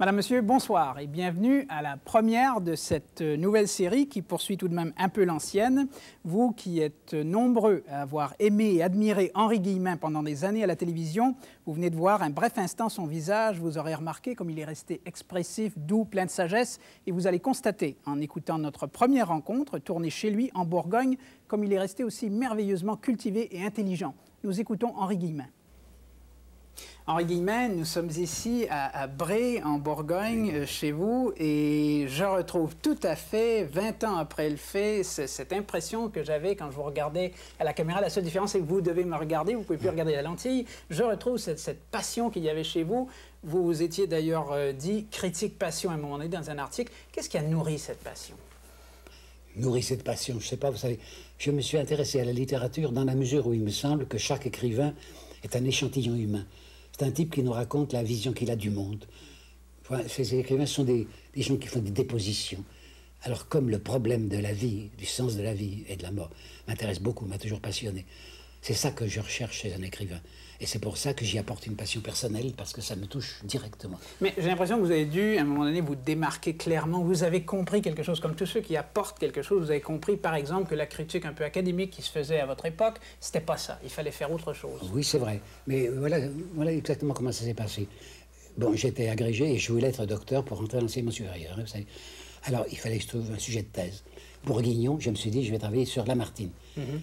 Madame, Monsieur, bonsoir et bienvenue à la première de cette nouvelle série qui poursuit tout de même un peu l'ancienne. Vous qui êtes nombreux à avoir aimé et admiré Henri Guillemin pendant des années à la télévision, vous venez de voir un bref instant son visage, vous aurez remarqué comme il est resté expressif, doux, plein de sagesse, et vous allez constater, en écoutant notre première rencontre, tournée chez lui en Bourgogne, comme il est resté aussi merveilleusement cultivé et intelligent. Nous écoutons Henri Guillemin. Henri Guillemin, nous sommes ici à Bray, en Bourgogne, chez vous, et je retrouve tout à fait, 20 ans après le fait, cette impression que j'avais quand je vous regardais à la caméra. La seule différence, c'est que vous devez me regarder, vous ne pouvez plus regarder la lentille. Je retrouve cette passion qu'il y avait chez vous. Vous vous étiez d'ailleurs dit « critique passion » à un moment donné dans un article. Qu'est-ce qui a nourri cette passion? Nourri cette passion, je ne sais pas, vous savez, je me suis intéressé à la littérature dans la mesure où il me semble que chaque écrivain est un échantillon humain. C'est un type qui nous raconte la vision qu'il a du monde. Enfin, ces écrivains sont des gens qui font des dépositions. Alors comme le problème de la vie, du sens de la vie et de la mort m'intéresse beaucoup, m'a toujours passionné, c'est ça que je recherche chez un écrivain. Et c'est pour ça que j'y apporte une passion personnelle, parce que ça me touche directement. Mais j'ai l'impression que vous avez dû, à un moment donné, vous démarquer clairement. Vous avez compris quelque chose, comme tous ceux qui apportent quelque chose. Vous avez compris, par exemple, que la critique un peu académique qui se faisait à votre époque, c'était pas ça. Il fallait faire autre chose. Oui, c'est vrai. Mais voilà exactement comment ça s'est passé. Bon, j'étais agrégé et je voulais être docteur pour rentrer dans l'enseignement supérieur. Vous savez. Alors, il fallait que je trouve un sujet de thèse. Bourguignon, je me suis dit, je vais travailler sur Lamartine.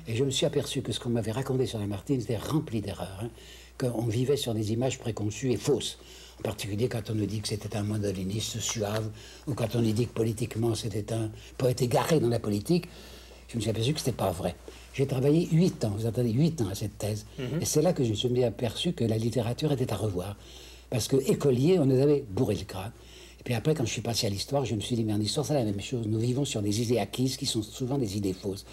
Et je me suis aperçu que ce qu'on m'avait raconté sur Lamartine, c'était rempli d'erreurs. Qu'on vivait sur des images préconçues et fausses. En particulier quand on nous dit que c'était un monoliniste suave, ou quand on nous dit que politiquement c'était un poète égaré dans la politique. Je me suis aperçu que ce n'était pas vrai. J'ai travaillé 8 ans, vous entendez, 8 ans à cette thèse. Et c'est là que je me suis aperçu que la littérature était à revoir. Parce que écolier, on nous avait bourré le crâne. Et puis après, quand je suis passé à l'histoire, je me suis dit, mais en histoire, c'est la même chose. Nous vivons sur des idées acquises qui sont souvent des idées fausses.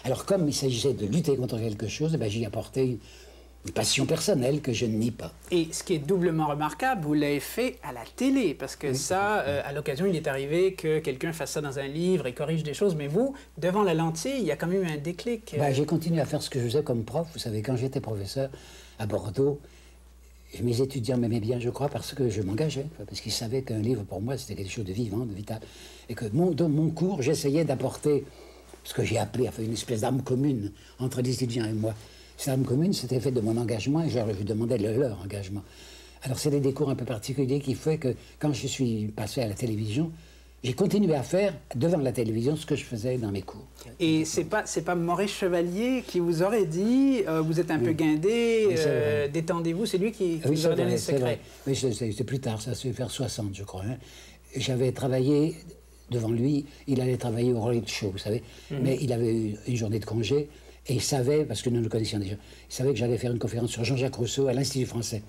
Alors, comme il s'agissait de lutter contre quelque chose, ben, j'y apportais une passion personnelle que je ne nie pas. Et ce qui est doublement remarquable, vous l'avez fait à la télé, parce que oui, ça, à l'occasion, il est arrivé que quelqu'un fasse ça dans un livre et corrige des choses, mais vous, devant la lentille, il y a quand même eu un déclic. Ben, j'ai continué à faire ce que je faisais comme prof. Vous savez, quand j'étais professeur à Bordeaux, mes étudiants m'aimaient bien, je crois, parce que je m'engageais, parce qu'ils savaient qu'un livre, pour moi, c'était quelque chose de vivant, de vital. Et que dans mon cours, j'essayais d'apporter ce que j'ai appelé enfin, une espèce d'âme commune entre les étudiants et moi. Cette âme commune, c'était fait de mon engagement, et je lui demandais leur engagement. Alors, c'était des cours un peu particuliers qui fait que, quand je suis passé à la télévision, j'ai continué à faire, devant la télévision, ce que je faisais dans mes cours. Et c'est pas Maurice Chevalier qui vous aurait dit vous êtes un peu guindé, détendez-vous, c'est lui qui vous aurait donné le secret. Oui, c'est plus tard, ça se fait vers 60, je crois. Hein. J'avais travaillé devant lui, il allait travailler au Royal Show, vous savez, mais il avait eu une journée de congé, et il savait, parce que nous nous connaissions déjà, il savait que j'allais faire une conférence sur Jean-Jacques Rousseau à l'Institut français.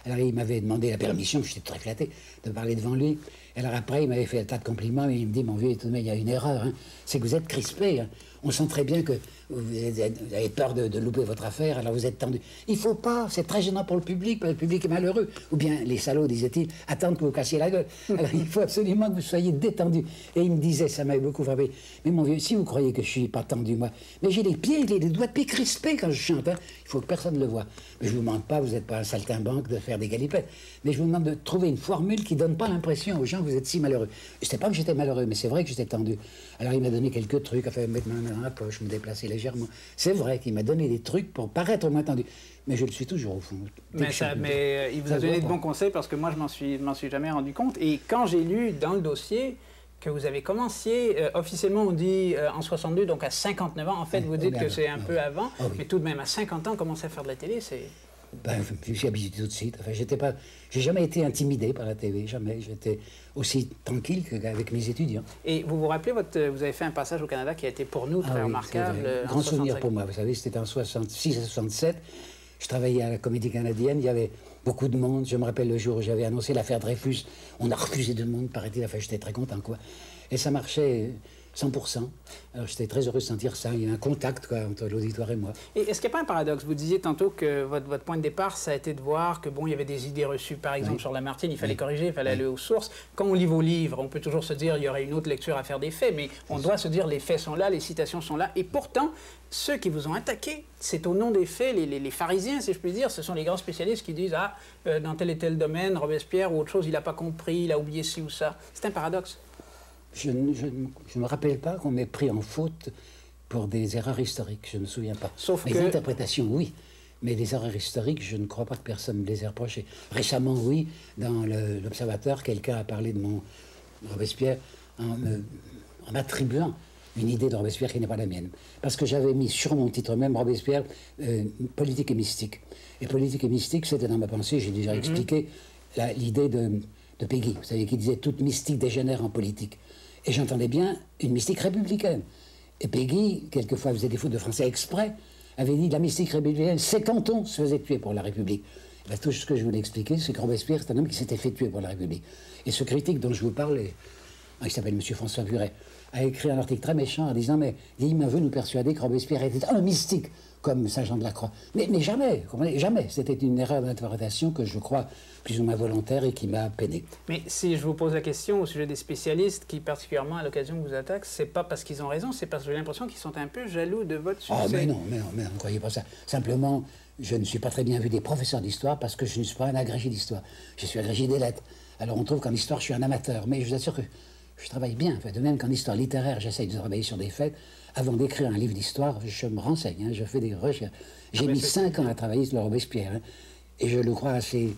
Alors il m'avait demandé la permission, j'étais très flatté de parler devant lui. Alors après, il m'avait fait un tas de compliments, mais il me dit, mon vieux, tout de même, il y a une erreur, hein. C'est que vous êtes crispé. Hein. On sent très bien que vous avez peur de louper votre affaire, alors vous êtes tendu. Il ne faut pas, c'est très gênant pour le public est malheureux. Ou bien, les salauds, disait-il, attendent que vous cassiez la gueule. Alors il faut absolument que vous soyez détendu. Et il me disait, ça m'avait beaucoup frappé, mais mon vieux, si vous croyez que je ne suis pas tendu, moi, mais j'ai les doigts de pied crispés quand je chante, hein. Il faut que personne ne le voie. Mais je ne vous demande pas, vous n'êtes pas un saltimbanque de faire des galipettes, mais je vous demande de trouver une formule qui ne donne pas l'impression aux gens que vous êtes si malheureux. C'était pas que j'étais malheureux, mais c'est vrai que j'étais tendu. Alors il m'a donné quelques trucs, enfin mettre ma main dans la poche, me déplacer légèrement. C'est vrai qu'il m'a donné des trucs pour paraître moins tendu. Mais je le suis toujours au fond. Mais il vous a donné de bons conseils parce que moi je m'en suis jamais rendu compte. Et quand j'ai lu dans le dossier que vous avez commencé, officiellement on dit en 62, donc à 59 ans, en fait vous dites que c'est un peu avant, mais tout de même à 50 ans, commencer à faire de la télé, c'est... Ben, je suis habitué tout de suite. Enfin, j'ai jamais été intimidé par la télé, jamais. J'étais aussi tranquille qu'avec mes étudiants. Et vous vous rappelez, vous avez fait un passage au Canada qui a été pour nous très remarquable. Grand souvenir pour moi, vous savez, c'était en 66 et 67. Je travaillais à la Comédie Canadienne, il y avait beaucoup de monde. Je me rappelle le jour où j'avais annoncé l'affaire Dreyfus. On a refusé de monde, paraît-il. Enfin, j'étais très content, quoi. Et ça marchait 100%. Alors j'étais très heureux de sentir ça. Il y a un contact quoi, entre l'auditoire et moi. Et est-ce qu'il n'y a pas un paradoxe? Vous disiez tantôt que votre point de départ, ça a été de voir que bon, il y avait des idées reçues, par exemple, sur Lamartine, il fallait corriger, il fallait aller aux sources. Quand on lit vos livres, on peut toujours se dire il y aurait une autre lecture à faire des faits, mais on doit se dire les faits sont là, les citations sont là. Et pourtant, ceux qui vous ont attaqué, c'est au nom des faits, les pharisiens, si je puis dire, ce sont les grands spécialistes qui disent ah, dans tel et tel domaine, Robespierre ou autre chose, il n'a pas compris, il a oublié ci ou ça. C'est un paradoxe. Je ne me rappelle pas qu'on m'ait pris en faute pour des erreurs historiques, je ne me souviens pas. Sauf les interprétations, oui, mais les erreurs historiques, je ne crois pas que personne me les ait reprochées. Récemment, oui, dans l'Observateur, quelqu'un a parlé de mon Robespierre en m'attribuant une idée de Robespierre qui n'est pas la mienne. Parce que j'avais mis sur mon titre même Robespierre, politique et mystique. Et politique et mystique, c'était dans ma pensée, j'ai déjà expliqué l'idée de Péguy, vous savez, qui disait toute mystique dégénère en politique. Et j'entendais bien une mystique républicaine. Et Péguy, quelquefois faisait des fautes de français exprès, avait dit la mystique républicaine, c'est quand on se faisait tuer pour la République. Et bien, tout ce que je voulais expliquer, c'est que Robespierre, c'est un homme qui s'était fait tuer pour la République. Et ce critique dont je vous parle, il s'appelle M. François Buret, a écrit un article très méchant en disant mais il veut nous persuader que Robespierre était un mystique, comme Saint-Jean de la Croix. Mais jamais, jamais. C'était une erreur d'interprétation que je crois plus ou moins volontaire et qui m'a peiné. Mais si je vous pose la question au sujet des spécialistes qui, particulièrement à l'occasion vous attaquent, c'est pas parce qu'ils ont raison, c'est parce que j'ai l'impression qu'ils sont un peu jaloux de votre succès. Ah, mais non, ne croyez pas ça. Simplement, je ne suis pas très bien vu des professeurs d'histoire parce que je ne suis pas un agrégé d'histoire. Je suis agrégé des lettres. Alors on trouve qu'en histoire, je suis un amateur. Mais je vous assure que je travaille bien. De même qu'en histoire littéraire, j'essaye de travailler sur des faits. Avant d'écrire un livre d'histoire, je me renseigne, je fais des recherches. J'ai mis 5 ans à travailler sur le Robespierre. Et je le crois assez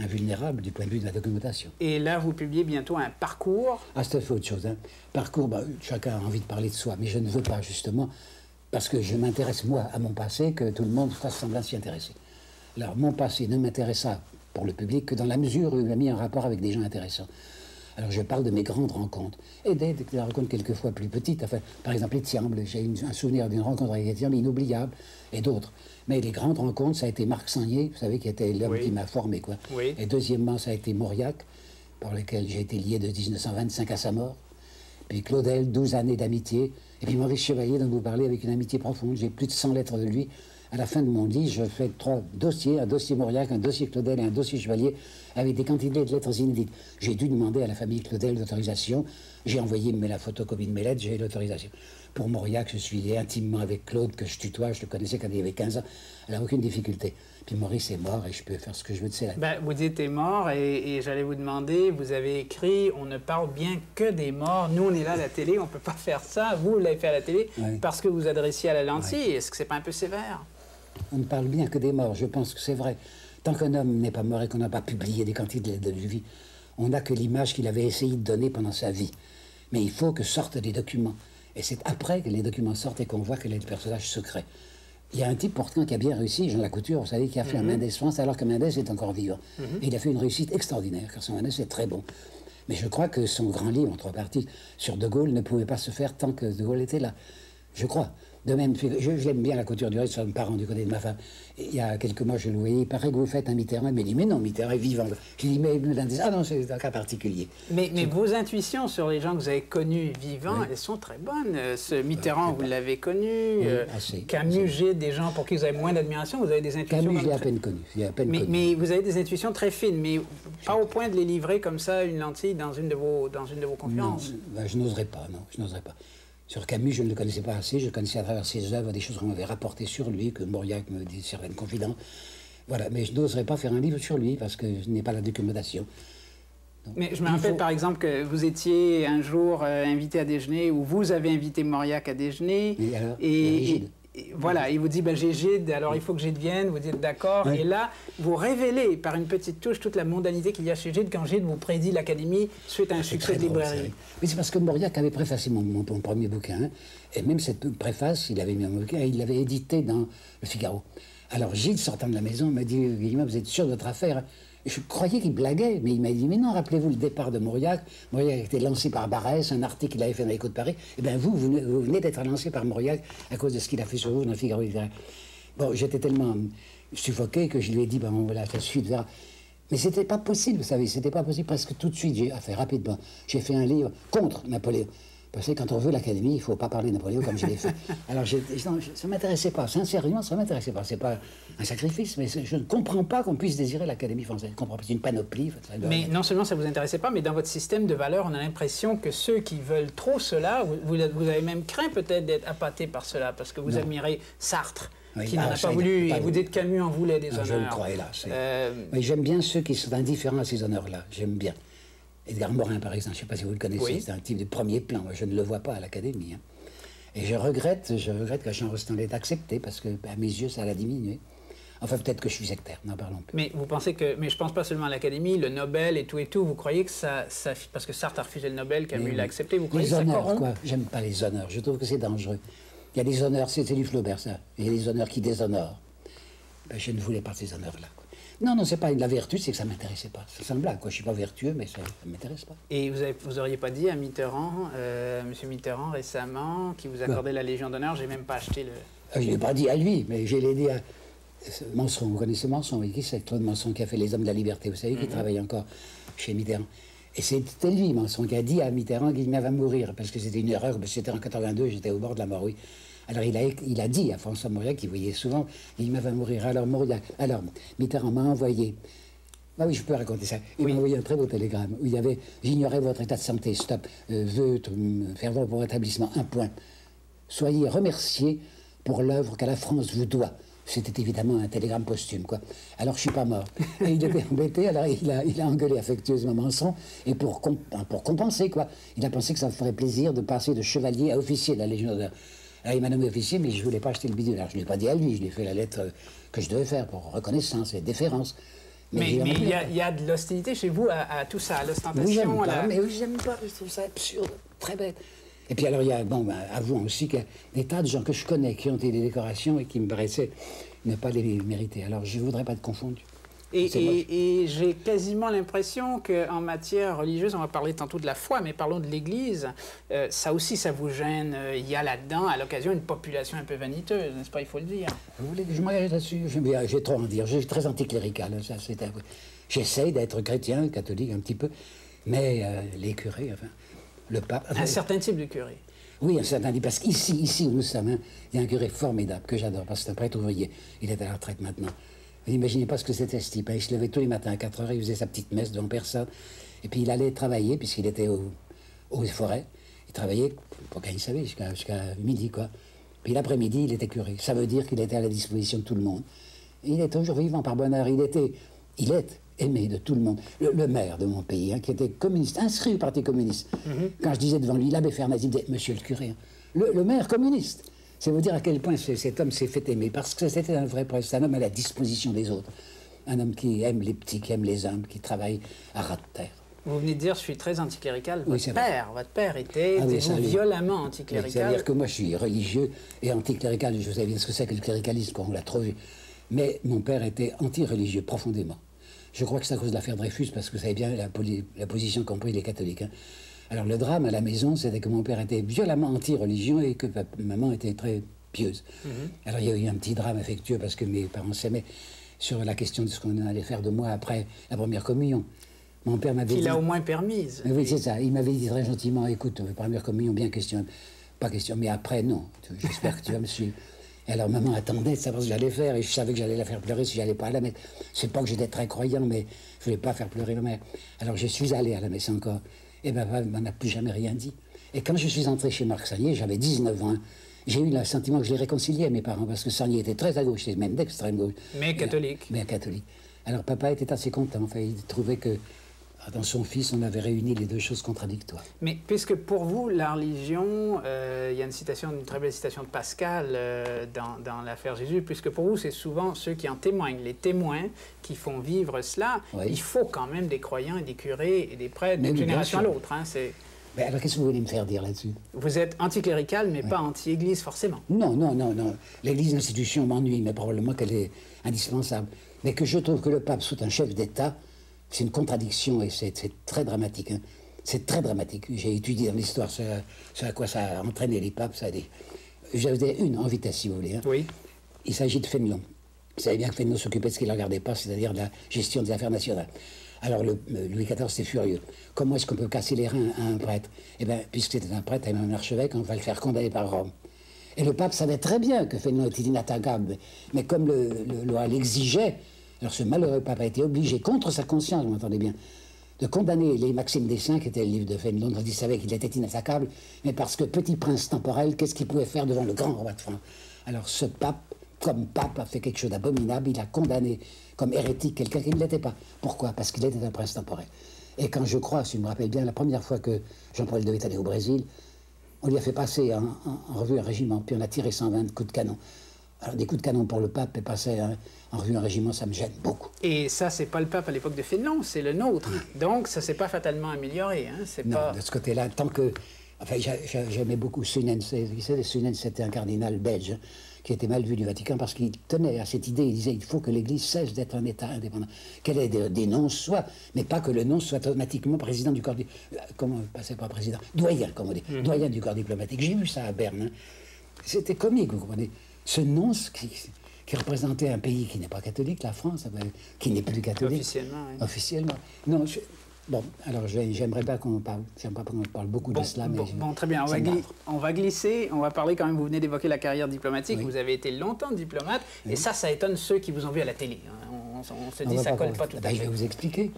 invulnérable du point de vue de la documentation. Et là, vous publiez bientôt un parcours. Ah, c'est autre chose. Parcours, chacun a envie de parler de soi, mais je ne veux pas, justement, parce que je m'intéresse, moi, à mon passé, que tout le monde fasse semblant s'y intéresser. Alors, mon passé ne m'intéressa pour le public que dans la mesure où il m'a mis en rapport avec des gens intéressants. Alors, je parle de mes grandes rencontres, et des rencontres quelquefois plus petites. Enfin, par exemple, Étiamble, j'ai un souvenir d'une rencontre avec Étiamble inoubliable, et d'autres. Mais les grandes rencontres, ça a été Marc Sangnier, vous savez, qui était l'homme qui m'a formé, quoi. Oui. Et deuxièmement, ça a été Mauriac, par lequel j'ai été lié de 1925 à sa mort. Puis Claudel, 12 années d'amitié. Et puis Maurice Chevalier, dont vous parlez, avec une amitié profonde. J'ai plus de 100 lettres de lui. À la fin de mon livre, je fais 3 dossiers, un dossier Mauriac, un dossier Claudel et un dossier Chevalier, avec des quantités de lettres inédites. J'ai dû demander à la famille Claudel l'autorisation. J'ai envoyé la photocopie de mes lettres, j'ai eu l'autorisation. Pour Mauriac, je suis lié intimement avec Claude, que je tutoie, je le connaissais quand il avait 15 ans. Elle n'a aucune difficulté. Puis Maurice est mort et je peux faire ce que je veux de ses lettres. Vous dites est mort et j'allais vous demander, vous avez écrit, on ne parle bien que des morts. Nous, on est là à la télé, on ne peut pas faire ça. Vous l'avez fait à la télé parce que vous adressiez à la lentille. Est-ce que c'est pas un peu sévère? On ne parle bien que des morts, je pense que c'est vrai. Tant qu'un homme n'est pas mort et qu'on n'a pas publié des quantités de vie, on n'a que l'image qu'il avait essayé de donner pendant sa vie. Mais il faut que sortent des documents. Et c'est après que les documents sortent et qu'on voit quel est le personnage secret. Il y a un type pourtant qui a bien réussi, Jean Lacouture, vous savez, qui a fait un Mendès France alors que Mendès est encore vivant. Et il a fait une réussite extraordinaire, car son Mendès est très bon. Mais je crois que son grand livre, en 3 parties, sur De Gaulle, ne pouvait pas se faire tant que De Gaulle était là. Je crois. De même, je l'aime bien, Lacouture, du reste, sur mes parents du côté de ma femme. Et il y a quelques mois, je le voyais, il paraît que vous faites un Mitterrand. Il m'a dit, mais non, Mitterrand est vivant. Je lui dis, mais ah non, c'est un cas particulier. Mais vos intuitions sur les gens que vous avez connus vivants, elles sont très bonnes. Ce Mitterrand, vous l'avez connu. Camus, j'ai des gens pour qui vous avez moins d'admiration, vous avez des intuitions... Camus, je l'ai à peine connu. Mais vous avez des intuitions très fines, mais pas au point de les livrer comme ça, une lentille, dans une de vos conférences. Non, je n'oserais pas, non, je n'oserais pas. Sur Camus, je ne le connaissais pas assez, je connaissais à travers ses œuvres des choses qu'on m'avait rapportées sur lui, que Mauriac me dit certaines confidences. Voilà, mais je n'oserais pas faire un livre sur lui parce que je n'ai pas la documentation. Donc, mais je me rappelle par exemple que vous étiez un jour invité à déjeuner, ou vous avez invité Mauriac à déjeuner. Et alors, voilà, il vous dit j'ai Gide, alors il faut que Gide vienne, vous dites d'accord, et là vous révélez par une petite touche toute la mondanité qu'il y a chez Gide quand Gide vous prédit l'Académie suite à un succès de librairie. Mais c'est parce que Mauriac avait préfacé mon premier bouquin, et même cette préface, il avait mis mon bouquin, et il l'avait édité dans Le Figaro. Alors Gide, sortant de la maison, m'a dit « Guillemot, vous êtes sûr de votre affaire ?» Je croyais qu'il blaguait, mais il m'a dit « Mais non, rappelez-vous le départ de Mauriac. Mauriac a été lancé par Barrès, un article qu'il avait fait dans l'Écho de Paris. Eh bien, vous venez d'être lancé par Mauriac à cause de ce qu'il a fait sur vous dans le Figaro littéraire. » Bon, j'étais tellement suffoqué que je lui ai dit « Bon, voilà, ça suffit de faire. » Mais c'était pas possible, vous savez, c'était pas possible. Presque tout de suite, j'ai fait rapidement. J'ai fait un livre contre Napoléon. Parce que quand on veut l'Académie, il ne faut pas parler de Napoléon comme je l'ai fait. Alors, ça ne m'intéressait pas, sincèrement, ça ne m'intéressait pas. Ce n'est pas un sacrifice, mais je ne comprends pas qu'on puisse désirer l'Académie française. Je ne comprends pas, c'est une panoplie. Mais non seulement ça ne vous intéressait pas, mais dans votre système de valeurs, on a l'impression que ceux qui veulent trop cela, vous avez même craint peut-être d'être appâté par cela, parce que vous admirez Sartre, qui n'en a pas voulu, et vous dites Camus en voulait des honneurs. Je le crois, hélas. Mais j'aime bien ceux qui sont indifférents à ces honneurs-là, j'aime bien. Edgar Morin, par exemple, je ne sais pas si vous le connaissez, oui. C'est un type de premier plan. Moi, je ne le vois pas à l'Académie. Hein. Et je regrette que Jean Rostand l'ait accepté, parce que, à mes yeux, ça l'a diminué. Enfin, peut-être que je suis sectaire, n'en parlons plus. Mais vous pensez que... Mais je ne pense pas seulement à l'Académie, le Nobel et tout, vous croyez que ça parce que Sartre a refusé le Nobel, Camus l'a accepté, vous croyez les que ça honneurs, corrompt? Quoi. J'aime pas les honneurs, je trouve que c'est dangereux. Il y a des honneurs, c'est du Flaubert, ça. Il y a des honneurs qui déshonorent. Ben, je ne voulais pas ces honneurs-là. Non, c'est pas la vertu, c'est que ça ne m'intéressait pas. Ça semble blague, quoi. Je ne suis pas vertueux, mais ça ne m'intéresse pas. Et vous n'auriez pas dit à Mitterrand, M. Mitterrand récemment, qui vous accordait la Légion d'honneur, j'ai même pas acheté le... Je ne l'ai pas dit à lui, mais je l'ai dit à Manson. Vous connaissez Manson, oui, qui c'est Claude Manson qui a fait Les Hommes de la Liberté, vous savez, qui travaille encore chez Mitterrand. Et c'était lui, Manson, qui a dit à Mitterrand qu'il va mourir, parce que c'était une erreur, c'était en 82, j'étais au bord de la mort, oui. Alors il a dit à François Mauriac, qu'il voyait souvent, il va mourir. Alors Mitterrand m'a envoyé, ah oui, je peux raconter ça, il m'a envoyé un très beau télégramme, où il y avait, j'ignorais votre état de santé, stop, vœu fervent pour rétablissement, un point. Soyez remerciés pour l'œuvre que la France vous doit. C'était évidemment un télégramme posthume, quoi. Alors, je ne suis pas mort. Et il était embêté, alors il a engueulé affectueusement Manson, et pour compenser, quoi, il a pensé que ça me ferait plaisir de passer de chevalier à officier de la Légion d'honneur. Alors, il m'a nommé officier, mais je ne voulais pas acheter le bidule. Alors, je ne l'ai pas dit à lui, je lui ai fait la lettre que je devais faire pour reconnaissance et déférence. Mais il y a de l'hostilité chez vous à tout ça, à l'ostentation. Oui, j'aime pas, je trouve ça absurde, très bête. Et puis alors, il y a, avouons aussi qu'il y a des tas de gens que je connais qui ont eu des décorations et qui me paraissaient ne pas les mériter. Alors, je ne voudrais pas être confondu. Et j'ai quasiment l'impression qu'en matière religieuse, on va parler tantôt de la foi, mais parlons de l'Église, ça aussi, ça vous gêne. Il y a là-dedans, à l'occasion, une population un peu vaniteuse, n'est-ce pas, il faut le dire. Vous voulez que je m'engage là-dessus? J'ai trop à en dire, je suis très anticlérical. J'essaye d'être chrétien, catholique un petit peu, mais les curés, enfin, le pape... Un certain type de curé. Oui, un certain type, parce qu'ici où nous sommes, hein, il y a un curé formidable que j'adore, parce que c'est un prêtre ouvrier. Il est à la retraite maintenant. Vous n'imaginez pas ce que c'était ce type. Il se levait tous les matins à 4 heures, il faisait sa petite messe devant personne. Et puis il allait travailler, puisqu'il était aux forêts. Il travaillait, pour qu'il savait, jusqu'à midi, quoi. Puis l'après-midi, il était curé. Ça veut dire qu'il était à la disposition de tout le monde. Il est toujours vivant par bonheur. Il est aimé de tout le monde. Le maire de mon pays, hein, qui était communiste, inscrit au Parti communiste. Quand je disais devant lui, l'abbé Fernández, il me disait, monsieur le curé, hein, le maire communiste. C'est vous dire à quel point cet homme s'est fait aimer, parce que c'était un vrai prêtre, un homme à la disposition des autres, un homme qui aime les petits, qui aime les hommes, qui travaille à ras de terre. Vous venez de dire, je suis très anticlérical. Oui, Votre père était violemment anticlérical. Oui, c'est-à-dire que moi, je suis religieux et anticlérical. Je sais bien ce que c'est que le cléricalisme, quand on l'a trop vu. Mais mon père était anti-religieux, profondément. Je crois que c'est à cause de l'affaire Dreyfus, parce que vous savez bien la position qu'ont pris les catholiques. Hein. Alors le drame à la maison, c'était que mon père était violemment anti-religion et que maman était très pieuse. Alors il y a eu un petit drame affectueux parce que mes parents s'aimaient sur la question de ce qu'on allait faire de moi après la première communion. Mon père m'avait dit... Il a au moins permise. Oui, c'est ça. Il m'avait dit très gentiment, écoute, première communion, bien question. Pas question, mais après, non. J'espère que tu vas me suivre. Et alors maman attendait de savoir ce que j'allais faire et je savais que j'allais la faire pleurer si j'allais pas à la messe. C'est pas que j'étais très croyant, mais je voulais pas faire pleurer ma mère. Alors je suis allé à la messe encore. Et papa m'en a plus jamais rien dit. Et quand je suis entré chez Marc Sagnier, j'avais 19 ans, j'ai eu le sentiment que je l'ai réconcilié à mes parents, parce que Sagnier était très à gauche, même d'extrême gauche. Mais catholique. Mais catholique. Alors papa était assez content, enfin, il trouvait que dans son fils, on avait réuni les deux choses contradictoires. Mais puisque pour vous, la religion, il y a une très belle citation de Pascal dans l'affaire Jésus, puisque pour vous, c'est souvent ceux qui en témoignent, les témoins qui font vivre cela. Oui. Il faut quand même des croyants et des curés et des prêtres d'une génération à l'autre. Hein, mais alors, qu'est-ce que vous voulez me faire dire là-dessus? Vous êtes anticlérical, mais pas anti-Église, forcément. Non. L'Église, l'institution m'ennuie, mais probablement qu'elle est indispensable. Mais que je trouve que le pape soit un chef d'État, c'est une contradiction et c'est très dramatique. Hein. C'est très dramatique. J'ai étudié dans l'histoire ce à quoi ça a entraîné les papes. J'avais une en vitesse, si vous voulez. Hein. Oui. Il s'agit de Fénelon. Vous savez bien que Fénelon s'occupait de ce qu'il ne regardait pas, c'est-à-dire de la gestion des affaires nationales. Alors Louis XIV était furieux. Comment est-ce qu'on peut casser les reins à un prêtre? Eh bien, puisque c'était un prêtre et même un archevêque, on va le faire condamner par Rome. Et le pape savait très bien que Fénelon était inattaquable, mais comme le loi l'exigeait, alors ce malheureux pape a été obligé, contre sa conscience, vous m'entendez bien, de condamner les Maximes des Saints, qui était le livre de Fénelon, dont il savait qu'il était inattaquable, mais parce que petit prince temporel, qu'est-ce qu'il pouvait faire devant le grand roi de France? Alors ce pape, comme pape, a fait quelque chose d'abominable, il a condamné comme hérétique quelqu'un qui ne l'était pas. Pourquoi? Parce qu'il était un prince temporel. Et quand je crois, si je me rappelle bien, la première fois que Jean-Paul II est allé au Brésil, on lui a fait passer en revue un régiment, puis on a tiré 120 coups de canon. Alors des coups de canon pour le pape et passer en revue un régiment, ça me gêne beaucoup. Et ça, c'est pas le pape à l'époque de Fénelon, c'est le nôtre. Donc ça s'est pas fatalement amélioré. Hein? Non, pas... de ce côté-là, tant que... Enfin, j'aimais beaucoup Sunens. Sunens, c'était un cardinal belge qui était mal vu du Vatican parce qu'il tenait à cette idée. Il disait il faut que l'Église cesse d'être un État indépendant. Qu'elle ait des nonces soit, mais pas que le nonce soit automatiquement président du corps... Comment passer pas président? Doyen, comme on dit. Doyen du corps diplomatique. J'ai vu ça à Berne. Hein. C'était comique, vous comprenez. Ce nonce qui représentait un pays qui n'est pas catholique, la France, qui n'est plus catholique. Officiellement, oui. Officiellement. Non, bon, alors j'aimerais pas qu'on parle, beaucoup de cela, mais... Bon, très bien, on va glisser, on va parler quand même, vous venez d'évoquer la carrière diplomatique, oui. Vous avez été longtemps diplomate, oui. Et ça étonne ceux qui vous ont vu à la télé. On se dit, ça colle pas tout à fait. Je vais vous expliquer.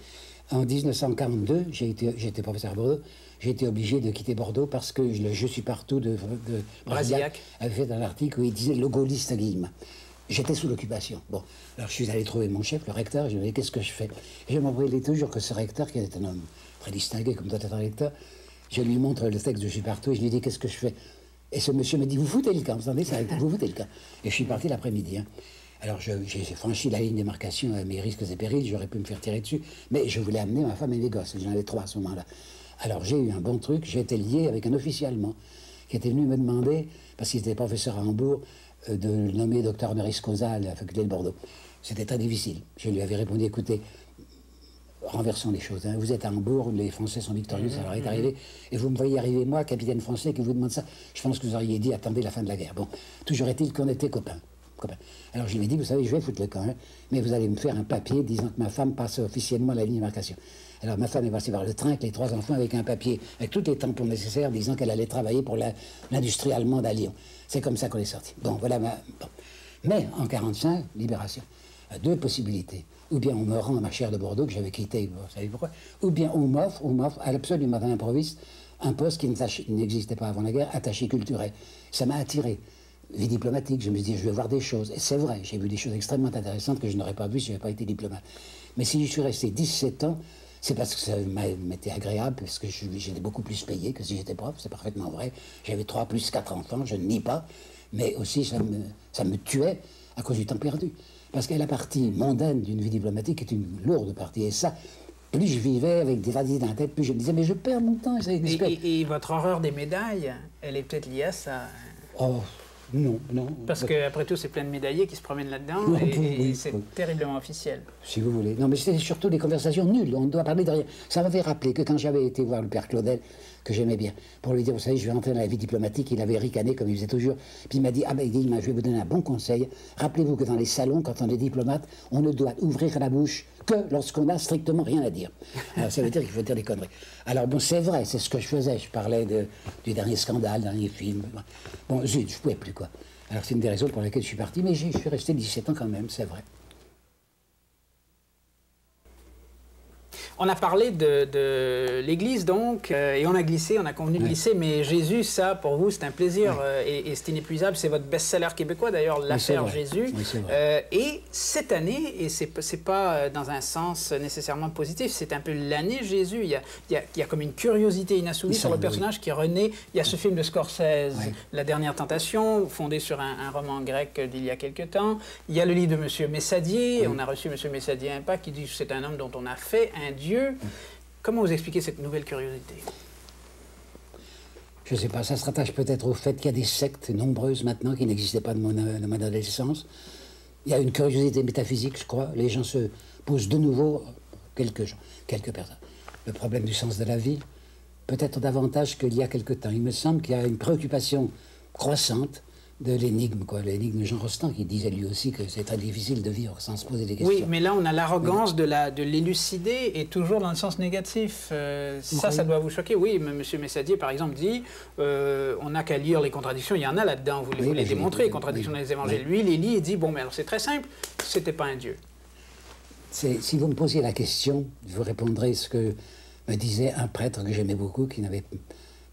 En 1942, j'étais professeur à Bordeaux, j'ai été obligé de quitter Bordeaux parce que Je suis partout de Brasillac avait fait un article où il disait « le gaulliste Guillemin ». J'étais sous l'occupation. Bon, alors je suis allé trouver mon chef, le recteur, et je lui ai dit « qu'est-ce que je fais ?» Et je me rappelais toujours que ce recteur, qui était un homme très distingué, comme doit être un recteur, je lui montre le texte de Je suis partout, et je lui dis « qu'est-ce que je fais ?» Et ce monsieur me dit « vous foutez le camp, vous entendez ça, vous foutez le camp ?» Et je suis parti l'après-midi. Hein. Alors j'ai franchi la ligne de démarcation à mes risques et périls, j'aurais pu me faire tirer dessus, mais je voulais amener ma femme et mes gosses, j'en avais 3 à ce moment-là. Alors j'ai eu un bon truc, j'ai été lié avec un officier allemand qui était venu me demander, parce qu'il était professeur à Hambourg, de le nommer docteur honoris causa à la faculté de Bordeaux. C'était très difficile. Je lui avais répondu, écoutez, renversons les choses. Hein. Vous êtes à Hambourg, les Français sont victorieux, ça leur est arrivé, et vous me voyez arriver, moi, capitaine français, qui vous demande ça. Je pense que vous auriez dit, attendez la fin de la guerre. Bon, toujours est-il qu'on était copains. Alors je lui ai dit, vous savez, je vais foutre le camp, hein, mais vous allez me faire un papier disant que ma femme passe officiellement la ligne de démarcation. Alors ma femme est passée par le train avec les 3 enfants avec un papier, avec tous les tampons nécessaires, disant qu'elle allait travailler pour l'industrie allemande à Lyon. C'est comme ça qu'on est sorti. Bon, voilà bon. Mais en 1945, libération. 2 possibilités. Ou bien on me rend à ma chaire de Bordeaux, que j'avais quitté, vous savez pourquoi, ou bien on m'offre absolument à l'improviste un poste qui n'existait pas avant la guerre, attaché culturel. Ça m'a attiré. Vie diplomatique, je me dis, je vais voir des choses. Et c'est vrai, j'ai vu des choses extrêmement intéressantes que je n'aurais pas vues si je n'avais pas été diplomate. Mais si je suis resté 17 ans, c'est parce que ça m'était agréable, parce que j'étais beaucoup plus payé que si j'étais prof, c'est parfaitement vrai. J'avais 3 plus 4 enfants, je ne nie pas, mais aussi ça me tuait à cause du temps perdu. Parce que la partie mondaine d'une vie diplomatique est une lourde partie, et ça, plus je vivais avec des radis dans la tête, plus je me disais, mais je perds mon temps. Et votre horreur des médailles, elle est peut-être liée à ça. Oh. Non. Parce qu'après tout, c'est plein de médaillés qui se promènent là-dedans et c'est terriblement officiel. Si vous voulez. Non, mais c'était surtout des conversations nulles. On ne doit parler de rien. Ça m'avait rappelé que quand j'avais été voir le père Claudel, que j'aimais bien, pour lui dire, vous savez, je vais rentrer dans la vie diplomatique, il avait ricané comme il faisait toujours. Puis il m'a dit, je vais vous donner un bon conseil. Rappelez-vous que dans les salons, quand on est diplomate, on ne doit ouvrir la bouche que lorsqu'on n'a strictement rien à dire. Alors ça veut dire qu'il faut dire des conneries. Alors bon, c'est vrai, c'est ce que je faisais. Je parlais du dernier scandale, dernier film. Bon, zut, je ne pouvais plus, quoi. Alors c'est une des raisons pour lesquelles je suis parti, mais je suis resté 17 ans quand même, c'est vrai. On a parlé de l'Église, donc, et on a glissé, on a convenu de glisser, mais Jésus, ça, pour vous, c'est un plaisir et c'est inépuisable. C'est votre best-seller québécois, d'ailleurs, l'affaire Jésus. Oui, et cette année, et c'est pas dans un sens nécessairement positif, c'est un peu l'année Jésus. Il y a comme une curiosité inassouvie sur le personnage qui renaît. Il y a ce film de Scorsese, La Dernière Tentation, fondé sur un roman grec d'il y a quelque temps. Il y a le livre de M. Messadier. On a reçu M. Messadier Impact qui dit que c'est un homme dont on a fait un Dieu. Comment vous expliquez cette nouvelle curiosité? Je ne sais pas, ça se rattache peut-être au fait qu'il y a des sectes nombreuses maintenant qui n'existaient pas de mon adolescence. Il y a une curiosité métaphysique, je crois. Les gens se posent de nouveau, quelques personnes, le problème du sens de la vie, peut-être davantage qu'il y a quelque temps. Il me semble qu'il y a une préoccupation croissante de l'énigme, quoi, l'énigme de Jean Rostand, qui disait lui aussi que c'est très difficile de vivre sans se poser des questions. Oui, mais là, on a l'arrogance de l'élucider et toujours dans le sens négatif. Ça doit vous choquer. Oui, M. Messadier, par exemple, dit on n'a qu'à lire les contradictions. Il y en a là-dedans, vous les démontrez, les contradictions dans les évangiles. Lui, il les lit et dit bon, mais alors c'est très simple, c'était pas un Dieu. Si vous me posiez la question, je vous répondrai ce que me disait un prêtre que j'aimais beaucoup, qui n'avait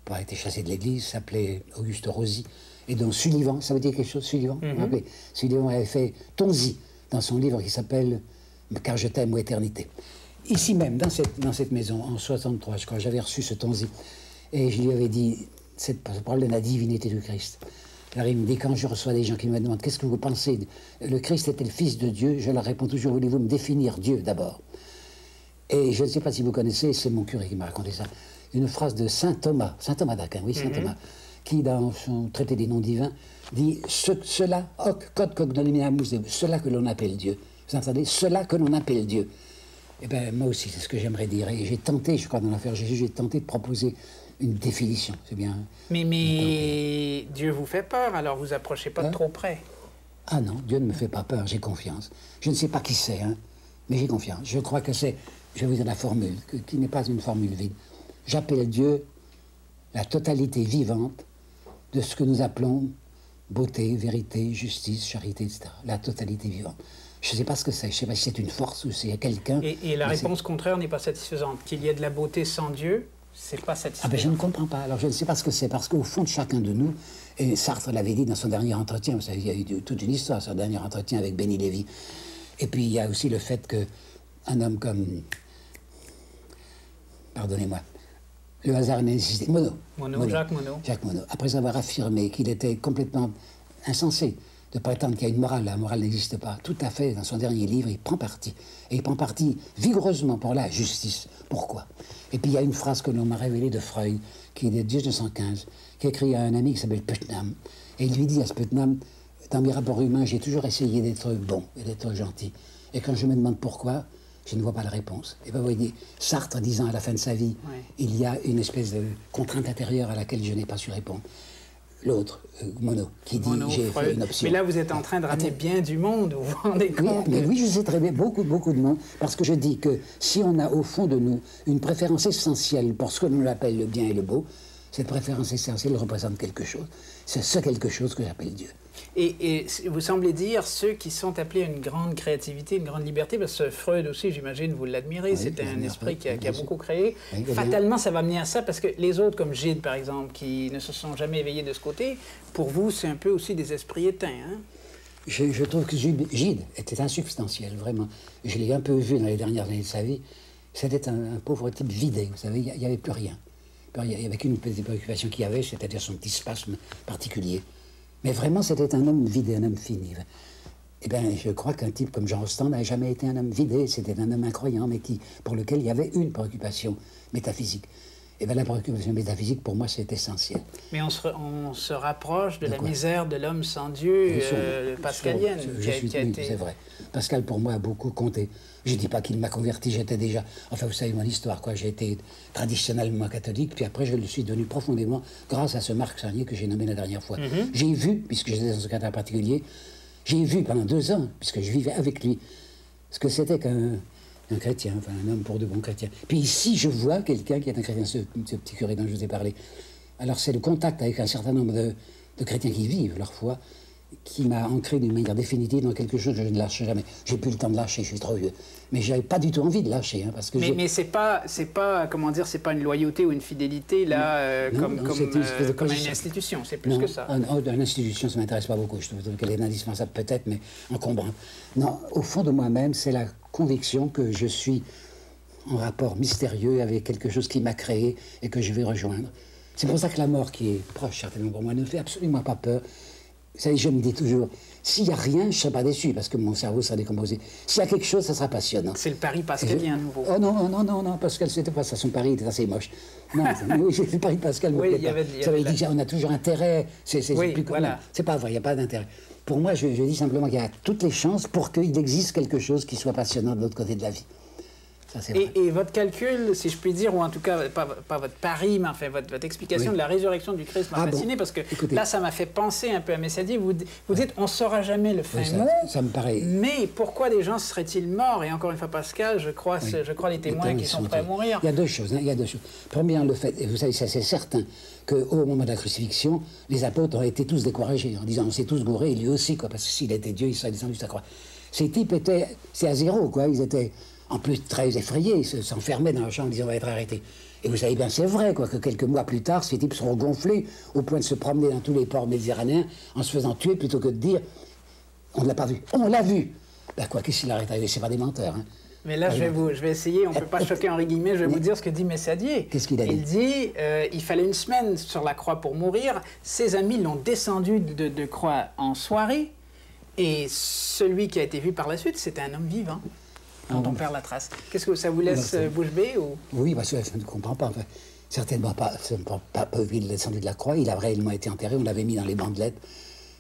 pas été chassé de l'église, s'appelait Auguste Rosy, et dont Sullivan, ça veut dire quelque chose, Sullivan? Sullivan avait fait Tonzi dans son livre qui s'appelle Car je t'aime ou Éternité. Ici même, dans cette maison, en 63, je crois, j'avais reçu ce Tonzi, et je lui avais dit, ce problème de la divinité du Christ. Alors il me dit, quand je reçois des gens qui me demandent, qu'est-ce que vous pensez? Le Christ était le Fils de Dieu, je leur réponds toujours, voulez-vous me définir Dieu d'abord? Et je ne sais pas si vous connaissez, c'est mon curé qui m'a raconté ça, une phrase de saint Thomas d'Aquin, oui, saint Thomas, qui, dans son traité des noms divins, dit cela, hoc, quod cognominamus, cela que l'on appelle Dieu. Vous entendez? Cela que l'on appelle Dieu. Eh bien, moi aussi, c'est ce que j'aimerais dire. Et j'ai tenté, je crois, dans l'affaire Jésus, j'ai tenté de proposer une définition. C'est bien. Mais Dieu vous fait peur, alors vous approchez pas de trop près. Ah non, Dieu ne me fait pas peur, j'ai confiance. Je ne sais pas qui c'est, hein, mais j'ai confiance. Je crois que c'est, je vais vous dire la formule, qui n'est pas une formule vide. J'appelle Dieu la totalité vivante de ce que nous appelons beauté, vérité, justice, charité, etc. La totalité vivante. Je ne sais pas ce que c'est, je ne sais pas si c'est une force ou c'est quelqu'un. Et la réponse contraire n'est pas satisfaisante. Qu'il y ait de la beauté sans Dieu, c'est pas satisfaisant. Ah ben je ne comprends pas. Alors je ne sais pas ce que c'est, parce qu'au fond de chacun de nous, et Sartre l'avait dit dans son dernier entretien, vous savez, il y a eu toute une histoire, son dernier entretien avec Béni Lévy. Et puis il y a aussi le fait qu'un homme comme, pardonnez-moi, le hasard n'a nécessité. Jacques Monod. Jacques Monod. Après avoir affirmé qu'il était complètement insensé de prétendre qu'il y a une morale, la morale n'existe pas, tout à fait, dans son dernier livre, il prend parti. Et il prend parti vigoureusement pour la justice. Pourquoi? Et puis il y a une phrase que l'on m'a révélée de Freud, qui est de 1915, qui écrit à un ami qui s'appelle Putnam. Et il lui dit à ce Putnam, dans mes rapports humains, j'ai toujours essayé d'être bon et d'être gentil. Et quand je me demande pourquoi, je ne vois pas la réponse. Et bien, vous voyez, Sartre disant à la fin de sa vie, il y a une espèce de contrainte intérieure à laquelle je n'ai pas su répondre. L'autre, Monod, qui dit, j'ai fait une option. Mais là, vous êtes en train de rater bien du monde, vous vous rendez compte? Oui, mais oui, je sais très bien, beaucoup de monde, parce que je dis que si on a au fond de nous une préférence essentielle pour ce que l'on appelle le bien et le beau, cette préférence essentielle représente quelque chose. C'est ce quelque chose que j'appelle Dieu. Et vous semblez dire ceux qui sont appelés à une grande créativité, une grande liberté, parce que Freud aussi, j'imagine, vous l'admirez, c'était un esprit qui a beaucoup créé. Fatalement, ça va mener à ça, parce que les autres, comme Gide, par exemple, qui ne se sont jamais éveillés de ce côté, pour vous, c'est un peu aussi des esprits éteints, hein? Je trouve que Gide était insubstantiel, vraiment. Je l'ai un peu vu dans les dernières années de sa vie. C'était un pauvre type vidé, vous savez, il n'y avait plus rien. Il n'y avait qu'une petite préoccupation qu'il y avait, c'est-à-dire son petit spasme particulier. Mais vraiment, c'était un homme vidé, un homme fini. Eh bien, je crois qu'un type comme Jean Rostand n'a jamais été un homme vidé. C'était un homme incroyant, mais pour lequel il y avait une préoccupation métaphysique. Eh bien, la préoccupation métaphysique, pour moi, c'est essentiel. Mais on se rapproche de la misère de l'homme sans Dieu pascalienne. Oui, c'est vrai. Pascal, pour moi, a beaucoup compté. Je ne dis pas qu'il m'a converti, j'étais déjà... Enfin, vous savez mon histoire, quoi. J'ai été traditionnellement catholique, puis après, je le suis devenu profondément grâce à ce Marc Sarnier que j'ai nommé la dernière fois. J'ai vu, puisque j'étais dans ce cadre particulier, j'ai vu pendant 2 ans, puisque je vivais avec lui, ce que c'était qu'un chrétien, enfin un homme pour de bons chrétiens. Puis ici, je vois quelqu'un qui est un chrétien, ce petit curé dont je vous ai parlé. Alors, c'est le contact avec un certain nombre de chrétiens qui vivent leur foi, qui m'a ancré d'une manière définitive dans quelque chose que je ne lâche jamais. J'ai plus le temps de lâcher, je suis trop vieux. Mais j'avais pas du tout envie de lâcher, hein, parce que mais c'est pas, comment dire, c'est pas une loyauté ou une fidélité là, comme une institution. C'est plus que ça. Une institution, ça m'intéresse pas beaucoup. Je trouve qu'elle est indispensable peut-être, mais encombrante. Non, au fond de moi-même, c'est la conviction que je suis en rapport mystérieux avec quelque chose qui m'a créé et que je vais rejoindre. C'est pour ça que la mort, qui est proche certainement pour moi, ne me fait absolument pas peur. Vous savez, je me dis toujours, s'il n'y a rien, je ne serai pas déçu, parce que mon cerveau sera décomposé. S'il y a quelque chose, ça sera passionnant. C'est le pari pascalien à nouveau. Oh non, Pascal, c'était pas ça. Son pari était assez moche. Non, le pari Pascal me plaît pas. Vous savez, il dit, on a toujours intérêt. C'est plus voilà. C'est pas vrai, il n'y a pas d'intérêt. Pour moi, je dis simplement qu'il y a toutes les chances pour qu'il existe quelque chose qui soit passionnant de l'autre côté de la vie. Ça, c'est vrai. Et votre calcul, si je puis dire, ou en tout cas, pas votre pari, mais enfin votre explication de la résurrection du Christ m'a fasciné, parce que écoutez, là, ça m'a fait penser un peu à Messager. Vous dites, on ne saura jamais le fin mot, ça me paraît... mais pourquoi des gens seraient-ils morts? Et encore une fois, Pascal, je crois les témoins qui sont prêts à mourir. Il y a deux choses. Il y a deux choses. Premièrement, le fait, et vous savez, ça c'est certain, qu'au moment de la crucifixion, les apôtres ont été tous découragés, en disant, on s'est tous gourés, et lui aussi, quoi, parce que s'il était Dieu, il serait descendu de sa croix. Ces types c'est à zéro, quoi. Ils étaient en plus très effrayés, ils s'enfermaient dans la chambre en disant, on va être arrêtés. Et vous savez bien, c'est vrai, quoi, que quelques mois plus tard, ces types seront gonflés au point de se promener dans tous les ports méditerranéens en se faisant tuer plutôt que de dire, on ne l'a pas vu. On l'a vu. Ben quoi, qu'est-ce qu'il arrête arrivé? C'est pas des menteurs, hein. Mais là, je vais essayer, on ne peut pas choquer Henri Guillemet, je vais vous dire ce que dit Messadier. Qu'est-ce qu'il a dit? Il dit, il fallait une semaine sur la croix pour mourir, ses amis l'ont descendu de croix en soirée, et celui qui a été vu par la suite, c'était un homme vivant, dont on perd la trace. Qu'est-ce que ça vous laisse bouche bée ou... Oui, parce que je ne comprends pas. Enfin, certainement pas, il est descendu de la croix, il a réellement été enterré, on l'avait mis dans les bandelettes.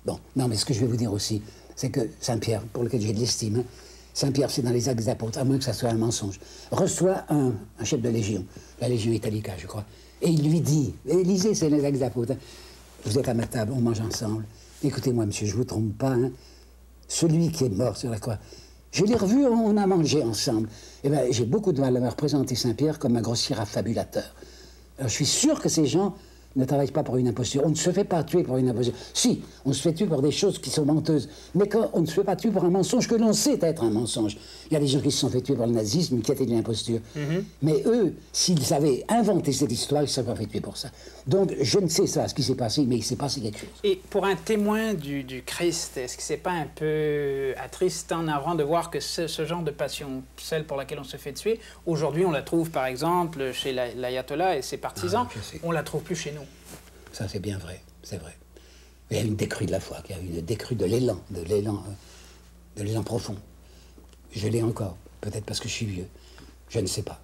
Bon, non, mais ce que je vais vous dire aussi, c'est que Saint-Pierre, pour lequel j'ai de l'estime, Saint-Pierre, c'est dans les Actes des Apôtres, à moins que ça soit un mensonge, reçoit un chef de légion, la Légion Italica, je crois, et il lui dit, et lisez, c'est les Actes des Apôtres, hein, vous êtes à ma table, on mange ensemble, écoutez-moi, monsieur, je ne vous trompe pas, hein, celui qui est mort sur la croix, je l'ai revu, on a mangé ensemble. Eh bien, j'ai beaucoup de mal à me représenter Saint-Pierre comme un grossier affabulateur. Alors, je suis sûr que ces gens ne travaillent pas pour une imposture. On ne se fait pas tuer pour une imposture. Si, on se fait tuer pour des choses qui sont menteuses. Mais quand on ne se fait pas tuer pour un mensonge que l'on sait être un mensonge. Il y a des gens qui se sont fait tuer par le nazisme, qui étaient de l'imposture. Mais eux, s'ils avaient inventé cette histoire, ils ne se seraient pas fait tuer pour ça. Donc, je ne sais ça, ce qui s'est passé, mais il s'est passé quelque chose. Et pour un témoin du Christ, est-ce que c'est pas un peu attristant, navrant de voir que ce genre de passion, celle pour laquelle on se fait tuer, aujourd'hui, on la trouve, par exemple, chez l'ayatollah et ses partisans, on la trouve plus chez nous. Ça, c'est bien vrai, c'est vrai. Il y a une décrue de la foi, il y a une décrue de l'élan, de l'élan profond. Je l'ai encore, peut-être parce que je suis vieux, je ne sais pas.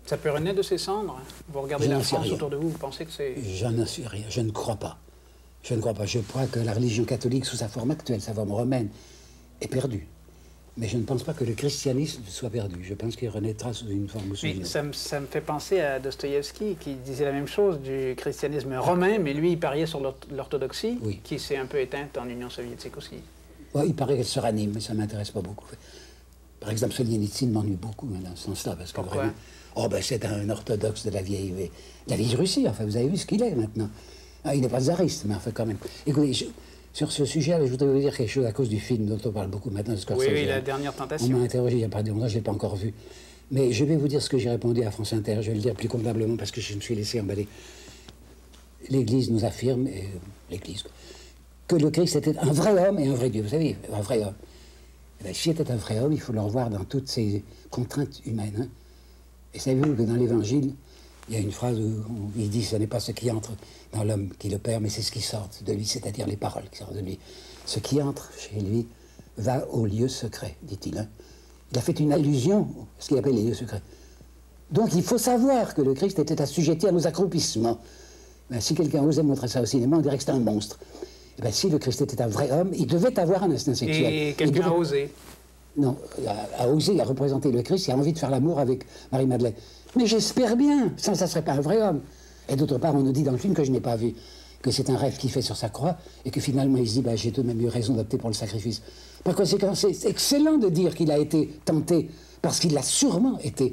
Ça peut renaître de ses cendres? Vous regardez la France autour de vous, vous pensez que c'est... Je n'en sais rien, je ne crois pas. Je ne crois pas. Je crois que la religion catholique, sous sa forme actuelle, sa forme romaine, est perdue. Mais je ne pense pas que le christianisme soit perdu. Je pense qu'il renaîtra sous une forme ou sous une autre. Ça me fait penser à Dostoïevski, qui disait la même chose du christianisme romain, mais lui, il pariait sur l'orthodoxie, qui s'est un peu éteinte en Union soviétique aussi. Ouais, il paraît qu'elle se ranime, mais ça ne m'intéresse pas beaucoup. Par exemple, Solzhenitsyn m'ennuie beaucoup dans ce sens-là. Pourquoi? C'est un orthodoxe de la vieille Russie. Enfin, vous avez vu ce qu'il est maintenant. Ah, il n'est pas tsariste, mais enfin, quand même. Écoutez, sur ce sujet-là, je voudrais vous dire quelque chose à cause du film dont on parle beaucoup maintenant. Oui, La Dernière Tentation. On m'a interrogé il n'y a pas de longtemps, je ne l'ai pas encore vu. Mais je vais vous dire ce que j'ai répondu à France Inter. Je vais le dire plus convenablement parce que je me suis laissé emballer. L'Église nous affirme, l'Église, que le Christ était un vrai homme et un vrai Dieu. Vous savez, un vrai homme. Eh bien, s'il était un vrai homme, il faut le revoir dans toutes ses contraintes humaines. Hein. Et savez-vous que dans l'Évangile, il y a une phrase où il dit « ce n'est pas ce qui entre dans l'homme qui le perd, mais c'est ce qui sort de lui, c'est-à-dire les paroles qui sortent de lui. Ce qui entre chez lui va au lieu secret, dit-il. Hein. Il a fait une allusion à ce qu'il appelle les lieux secrets. Donc il faut savoir que le Christ était assujetti à nos accroupissements. Ben, si quelqu'un osait montrer ça au cinéma, on dirait que c'était un monstre. Et ben, si le Christ était un vrai homme, il devait avoir un instinct sexuel. Et quelqu'un a osé. Non, a osé, a représenté le Christ, il a envie de faire l'amour avec Marie-Madeleine. Mais j'espère bien, ça ne serait pas un vrai homme. Et d'autre part, on nous dit dans le film que je n'ai pas vu, que c'est un rêve qu'il fait sur sa croix, et que finalement il se dit, bah, j'ai tout de même eu raison d'opter pour le sacrifice. Par conséquent, c'est excellent de dire qu'il a été tenté, parce qu'il l'a sûrement été.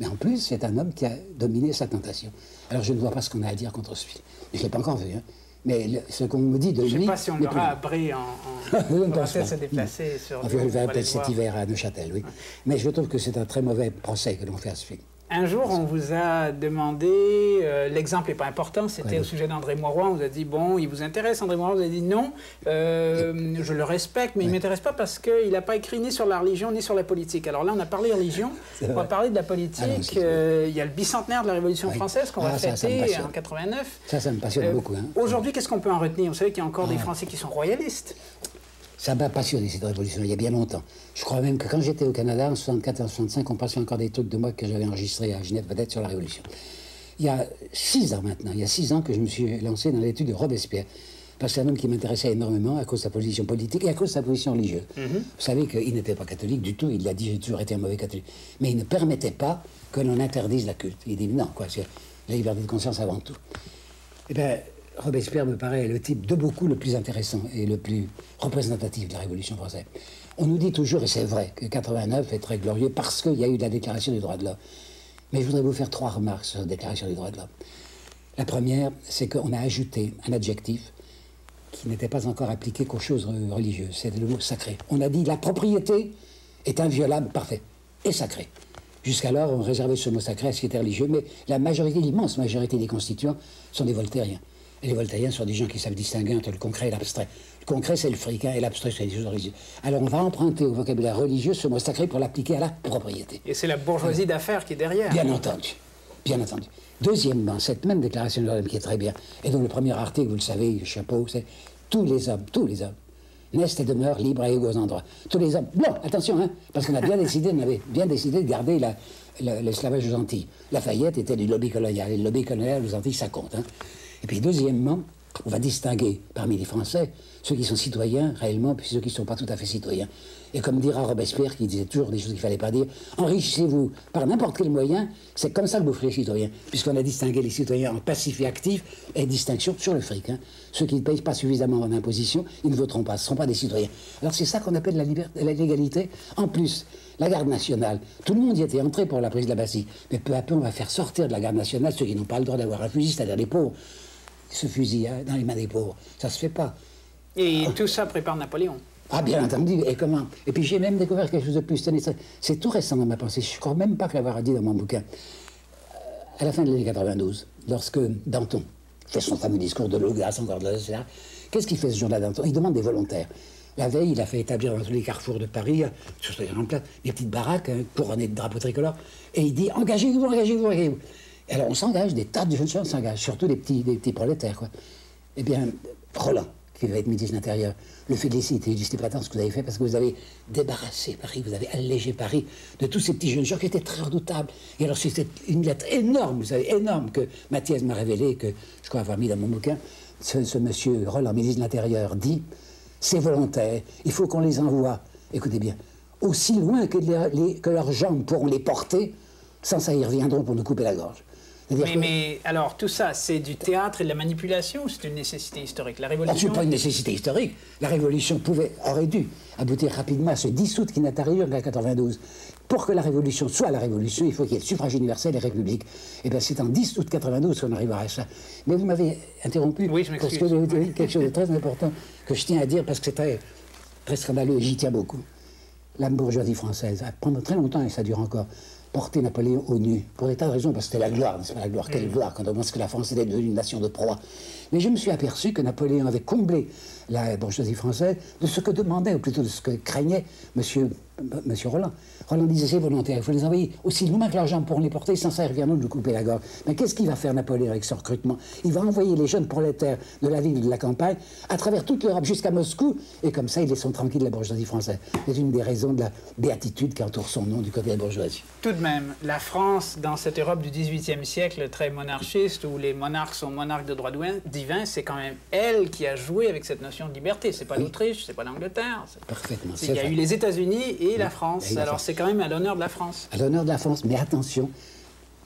Mais en plus, c'est un homme qui a dominé sa tentation. Alors je ne vois pas ce qu'on a à dire contre ce film. Je ne l'ai pas encore vu, hein. Mais ce qu'on me dit de lui... Je ne sais pas si on l'aura appris on va peut-être se déplacer sur... On verra peut-être cet hiver à Neuchâtel, oui. Mais je trouve que c'est un très mauvais procès que l'on fait à ce film. Un jour, on vous a demandé, l'exemple n'est pas important, c'était au sujet d'André Mauroy, on vous a dit, bon, il vous intéresse André Mauroy, vous avez dit non, je le respecte, mais il ne m'intéresse pas parce qu'il n'a pas écrit ni sur la religion, ni sur la politique. Alors là, on a parlé religion, on va parler de la politique, il y a le bicentenaire de la Révolution française qu'on va fêter en 89. Ça me passionne beaucoup. Hein. Aujourd'hui, qu'est-ce qu'on peut en retenir? Vous savez qu'il y a encore des Français qui sont royalistes. Ça m'a passionné, cette révolution, il y a bien longtemps. Je crois même que quand j'étais au Canada, en 74-65, on passait encore des trucs de moi que j'avais enregistrés à Genève, peut-être sur la Révolution. Il y a 6 ans maintenant, il y a 6 ans que je me suis lancé dans l'étude de Robespierre. parce que c'est un homme qui m'intéressait énormément à cause de sa position politique et à cause de sa position religieuse. Vous savez qu'il n'était pas catholique du tout, il l'a dit, j'ai toujours été un mauvais catholique. Mais il ne permettait pas que l'on interdise la culte. Il dit non, quoi, c'est la liberté de conscience avant tout. Eh bien, Robespierre me paraît le type de beaucoup le plus intéressant et le plus représentatif de la Révolution française. On nous dit toujours, et c'est vrai, que 89 est très glorieux parce qu'il y a eu la Déclaration des droits de l'homme. Mais je voudrais vous faire 3 remarques sur la Déclaration des droits de l'homme. La première, c'est qu'on a ajouté un adjectif qui n'était pas encore appliqué qu'aux choses religieuses. C'était le mot sacré. On a dit la propriété est inviolable, parfait, et sacrée. Jusqu'alors, on réservait ce mot sacré à ce qui était religieux, mais la majorité, l'immense majorité des constituants sont des voltairiens. Et les voltairiens sont des gens qui savent distinguer entre le concret et l'abstrait. Le concret, c'est le fric, et l'abstrait, c'est les choses religieuses. Alors, on va emprunter au vocabulaire religieux ce mot sacré pour l'appliquer à la propriété. Et c'est la bourgeoisie d'affaires qui est derrière. Bien entendu. Bien entendu. Deuxièmement, cette même déclaration de l'homme qui est très bien, et dont le premier article, vous le savez, le chapeau, c'est tous les hommes, naissent et demeurent libres et égaux en droit. Tous les hommes, blancs, attention, hein, parce qu'on avait bien décidé de garder l'esclavage aux Antilles. Lafayette était du lobby colonial, et le lobby colonial aux Antilles, ça compte. Hein. Et puis deuxièmement, on va distinguer parmi les Français ceux qui sont citoyens réellement, puis ceux qui ne sont pas tout à fait citoyens. Et comme dira Robespierre, qui disait toujours des choses qu'il ne fallait pas dire, enrichissez-vous par n'importe quel moyen, c'est comme ça que vous ferez les citoyens, puisqu'on a distingué les citoyens en passifs et actifs, et distinction sur le fric. Hein. Ceux qui ne payent pas suffisamment en imposition, ils ne voteront pas, ce ne seront pas des citoyens. Alors c'est ça qu'on appelle la légalité. En plus, la garde nationale, tout le monde y était entré pour la prise de la Bastille, mais peu à peu on va faire sortir de la garde nationale ceux qui n'ont pas le droit d'avoir un fusil, c'est-à-dire les pauvres. Ce fusil hein, dans les mains des pauvres, ça se fait pas. Et tout ça prépare Napoléon. Ah, bien entendu, et comment? Et puis j'ai même découvert quelque chose de plus. C'est tout récent dans ma pensée, je ne crois même pas que l'avoir dit dans mon bouquin. À la fin de l'année 92, lorsque Danton fait son fameux discours de l'audace, encore de l'audace, etc., qu'est-ce qu'il fait ce jour-là, Danton? Il demande des volontaires. La veille, il a fait établir dans tous les carrefours de Paris, sur les grands places, des petites baraques couronnées de drapeaux tricolores, et il dit engagez-vous, engagez-vous, engagez-vous. Et alors on s'engage, des tas de jeunes gens s'engagent, surtout des petits prolétaires, quoi. Eh bien, Roland, qui va être ministre de l'Intérieur, le félicite et lui dit c'est pas tant ce que vous avez fait parce que vous avez débarrassé Paris, vous avez allégé Paris de tous ces petits jeunes gens qui étaient très redoutables. Et alors c'était une lettre énorme, vous savez, énorme, que Mathias m'a révélé, que je crois avoir mis dans mon bouquin. Ce monsieur Roland, ministre de l'Intérieur, dit ces volontaires, il faut qu'on les envoie, écoutez bien, aussi loin que leurs jambes pourront les porter, sans ça ils reviendront pour nous couper la gorge. Mais alors, tout ça, c'est du théâtre et de la manipulation ou c'est une nécessité historique? La Révolution... C'est pas une nécessité historique. La Révolution aurait dû aboutir rapidement à ce 10 août qui n'est arrivé qu'en 92. Pour que la Révolution soit la Révolution, il faut qu'il y ait le suffrage universel et république. Et bien, c'est en 10 août 92 qu'on arrivera à ça. Mais vous m'avez interrompu. Oui, je m'excuse. Parce que vous avez dit quelque chose de très important que je tiens à dire parce que c'est très, très scandaleux et j'y tiens beaucoup. La bourgeoisie française, pendant très longtemps, et ça dure encore, porter Napoléon au nu, pour des tas de raisons, parce que c'était la gloire, n'est-ce pas, la gloire, quelle gloire, quand on pense que la France était devenue une nation de proie. Mais je me suis aperçu que Napoléon avait comblé la bourgeoisie française de ce que demandait, ou plutôt de ce que craignait monsieur Roland. Roland disait c'est volontaire, il faut les envoyer aussi loin que l'argent pour les porter, sans ça ils reviendront de nous couper la gorge. Mais qu'est-ce qu'il va faire Napoléon avec ce recrutement? Il va envoyer les jeunes prolétaires de la ville et de la campagne à travers toute l'Europe jusqu'à Moscou, et comme ça ils laisseront tranquille la bourgeoisie française. C'est une des raisons de la béatitude qui entoure son nom du côté de la bourgeoisie. Tout de même, la France, dans cette Europe du XVIIIe siècle très monarchiste, où les monarques sont monarques de droit divin, c'est quand même elle qui a joué avec cette notion de liberté. C'est pas l'Autriche, c'est pas l'Angleterre. Parfaitement. Il y a eu les États-Unis et la France. Alors c'est quand même à l'honneur de la France. À l'honneur de la France, mais attention,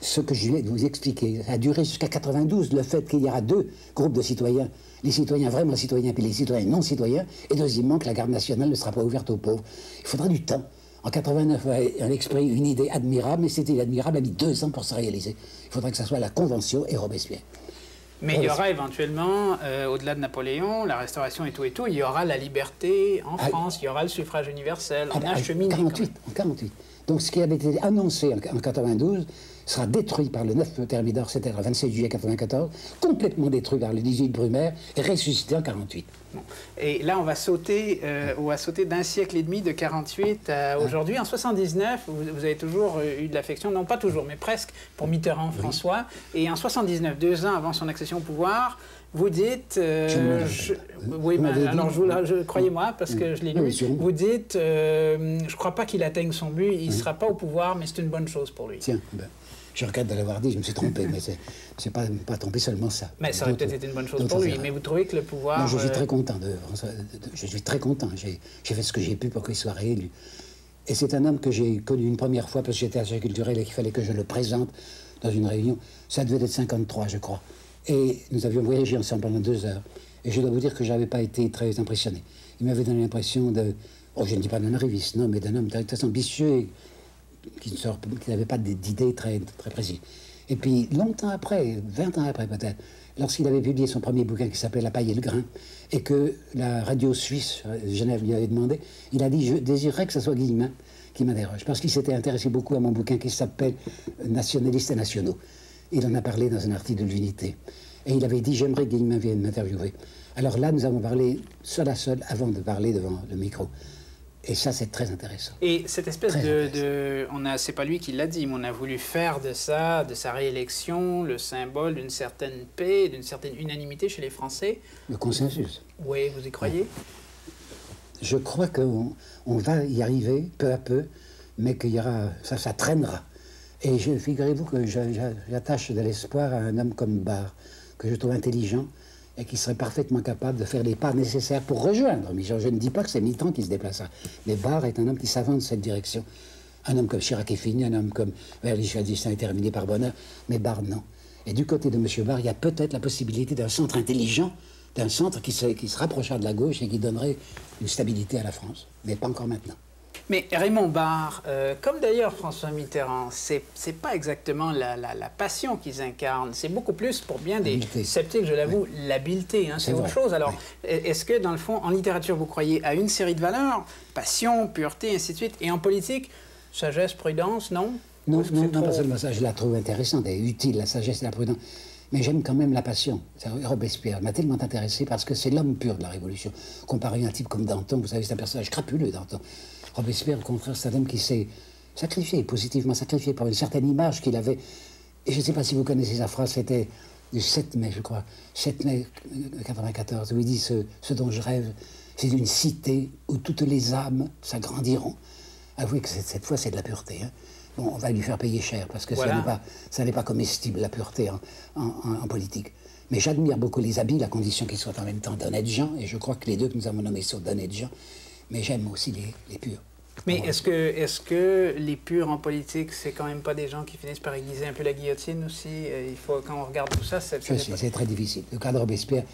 ce que je viens de vous expliquer, ça a duré jusqu'à 92, le fait qu'il y aura 2 groupes de citoyens, les citoyens vraiment citoyens puis les citoyens non citoyens, et deuxièmement que la garde nationale ne sera pas ouverte aux pauvres. Il faudra du temps. En 89, on a exprimé une idée admirable, mais cette idée admirable a mis 2 ans pour se réaliser. Il faudra que ça soit la Convention et Robespierre. Mais il y aura éventuellement, au-delà de Napoléon, la Restauration et tout, il y aura la liberté en France, il y aura le suffrage universel, on a acheminé. En 48. Donc ce qui avait été annoncé en 92 sera détruit par le 9 Thermidor, c'était le 27 juillet 94, complètement détruit par le 18 Brumaire et ressuscité en 48. Bon. Et là, on va sauter d'un siècle et demi, de 48 à aujourd'hui. En 79, vous avez toujours eu de l'affection, non pas toujours, mais presque, pour Mitterrand, François. Et en 79, 2 ans avant son accession au pouvoir, vous dites... oui, alors croyez-moi, parce que je l'ai lu. Vous dites, je ne crois pas qu'il atteigne son but, il ne sera pas au pouvoir, mais c'est une bonne chose pour lui. Tiens, ben, Je regrette de l'avoir dit, je me suis trompé, mais c'est pas trompé seulement ça. Mais ça aurait peut-être été une bonne chose pour lui, mais vous trouvez que le pouvoir... Non, je suis très content je suis très content. J'ai fait ce que j'ai pu pour qu'il soit réélu. Et c'est un homme que j'ai connu une première fois parce que j'étais agent culturel et qu'il fallait que je le présente dans une réunion. Ça devait être 53, je crois. Et nous avions voyagé ensemble pendant 2 heures. Et je dois vous dire que je n'avais pas été très impressionné. Il m'avait donné l'impression de... Oh, je ne dis pas d'un arriviste, non, mais d'un homme très ambitieux et qui n'avait pas d'idées très précises. Et puis, longtemps après, 20 ans après peut-être, lorsqu'il avait publié son premier bouquin qui s'appelait La paille et le grain, et que la radio suisse, Genève, lui avait demandé, il a dit « Je désirerais que ce soit Guillemin qui m'interroge », parce qu'il s'était intéressé beaucoup à mon bouquin qui s'appelle « Nationalistes et nationaux ». Il en a parlé dans un article de l'Unité. Et il avait dit « J'aimerais que Guillemin vienne m'interviewer ». Alors là, nous avons parlé seul à seul avant de parler devant le micro. Et ça, c'est très intéressant. Et cette espèce c'est pas lui qui l'a dit, mais on a voulu faire de ça, de sa réélection, le symbole d'une certaine paix, d'une certaine unanimité chez les Français. Le consensus. Oui, vous y croyez? Je crois qu'on va y arriver peu à peu, mais qu'il y aura, ça traînera. Et figurez-vous que j'attache de l'espoir à un homme comme Barre, que je trouve intelligent, et qui serait parfaitement capable de faire les pas nécessaires pour rejoindre Mitterrand. Je ne dis pas que c'est Mitterrand qui se déplacera, mais Barre est un homme qui s'avance dans cette direction. Un homme comme Chirac est fini, un homme comme Richard d'Estaing est terminé par bonheur, mais Barre, non. Et du côté de M. Barre, il y a peut-être la possibilité d'un centre intelligent, d'un centre qui se rapprochera de la gauche et qui donnerait une stabilité à la France, mais pas encore maintenant. Mais Raymond Barre, comme d'ailleurs François Mitterrand, c'est pas exactement la passion qu'ils incarnent, c'est beaucoup plus, pour bien des sceptiques, je l'avoue, l'habileté, hein, c'est autre chose. Alors, est-ce que, dans le fond, en littérature, vous croyez à une série de valeurs, passion, pureté, ainsi de suite, et en politique, sagesse, prudence, non? Non, pas seulement ça, je la trouve intéressante et utile, la sagesse et la prudence. Mais j'aime quand même la passion. Robespierre m'a tellement intéressé parce que c'est l'homme pur de la Révolution. Comparé à un type comme Danton, vous savez, c'est un personnage crapuleux, Danton. Robespierre, au contraire, c'est un homme qui s'est sacrifié, positivement sacrifié par une certaine image qu'il avait. Et je ne sais pas si vous connaissez sa phrase, c'était du 7 mai, je crois, 7 mai 1994, où il dit ce dont je rêve, c'est une cité où toutes les âmes s'agrandiront. Avouez que cette fois, c'est de la pureté. Hein. Bon, on va lui faire payer cher, parce que voilà. ça n'est pas comestible, la pureté en politique. Mais j'admire beaucoup les habiles, à condition qu'ils soient en même temps d'honnêtes gens, et je crois que les deux que nous avons nommés sont d'honnêtes gens. Mais j'aime aussi les purs. Mais est-ce que les purs en politique, c'est quand même pas des gens qui finissent par aiguiser un peu la guillotine aussi? Il faut, quand on regarde tout ça, c'est très difficile. Le cas de Robespierre,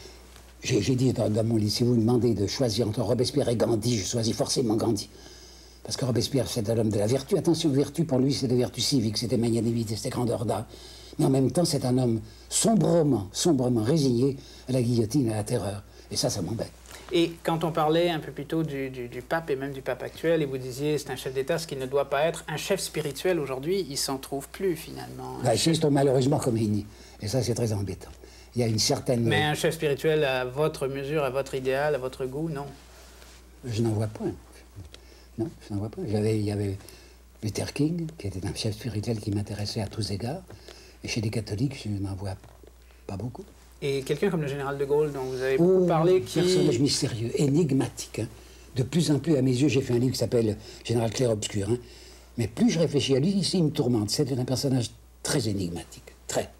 j'ai dit dans mon livre, si vous me demandez de choisir entre Robespierre et Gandhi, je choisis forcément Gandhi. Parce que Robespierre, c'est un homme de la vertu. Attention, vertu, pour lui, c'est des vertus civiques, c'était magnanimité, c'était grandeur d'âme. Mais en même temps, c'est un homme sombrement résigné à la guillotine et à la terreur. Et ça m'embête. Et quand on parlait un peu plus tôt du pape et même du pape actuel, et vous disiez c'est un chef d'État, ce qui ne doit pas être un chef spirituel aujourd'hui, il s'en trouve plus finalement. Bah, c'est malheureusement comme il dit. Et ça, c'est très embêtant. Il y a une certaine... Mais un chef spirituel à votre mesure, à votre idéal, à votre goût, non? Je n'en vois point. Non, je n'en vois pas. Il y avait Luther King, qui était un chef spirituel qui m'intéressait à tous égards. Et chez les catholiques, je n'en vois pas beaucoup. Et quelqu'un comme le général de Gaulle, dont vous avez beaucoup parlé, qui... personnage mystérieux, énigmatique. Hein. De plus en plus, à mes yeux, j'ai fait un livre qui s'appelle Général Clair-Obscur. Hein. Mais plus je réfléchis à lui, ici, il me tourmente. C'est un personnage très énigmatique. Très,